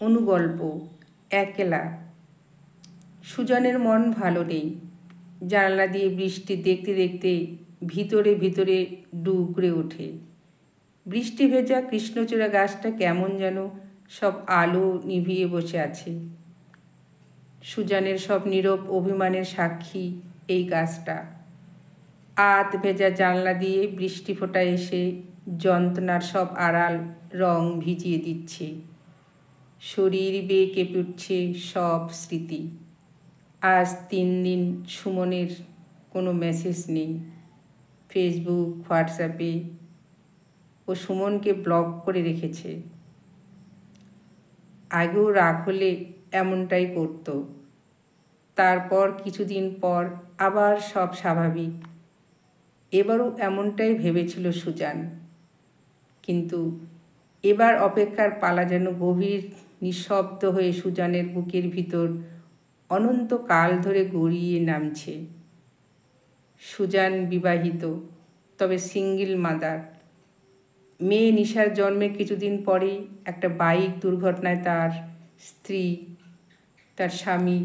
অনুগল্প একলা। সুজনের মন ভালো নেই। জানালা দিয়ে বৃষ্টি দেখতে দেখতে ভিতরে ভিতরে ডুকরে ওঠে। বৃষ্টি ভেজা কৃষ্ণচূড়া গাছটা কেমন যেন সব আলো নিভিয়ে বসে আছে। সুজানের সব নীরব অভিমানের সাক্ষী এই গাছটা। আধ ভেজা জানলা দিয়ে বৃষ্টি ফোঁটা এসে যন্ত্রণার সব আড়াল রং ভিজিয়ে দিচ্ছে। শরীর বেয়ে কেঁপে উঠছে সব স্মৃতি। আজ 3 দিন সুমনের কোনো মেসেজ নেই। ফেসবুক, হোয়াটসঅ্যাপে ও সুমনকে ব্লক করে রেখেছে। আগেও রাগ হলে এমনটাই করত। তারপর কিছুদিন পর আবার সব স্বাভাবিক। এবারও এমনটাই ভেবেছিল সুজান। কিন্তু এবার অপেক্ষার পালা যেন গভীর নিঃশব্দ হয়ে সুজানের বুকের ভিতর অনন্তকাল ধরে গড়িয়ে নামছে। সুজান বিবাহিত, তবে সিঙ্গেল মাদার। মেয়ে নিশার জন্মের কিছুদিন পরেই একটা বাইক দুর্ঘটনায় তার স্ত্রী, তার স্বামী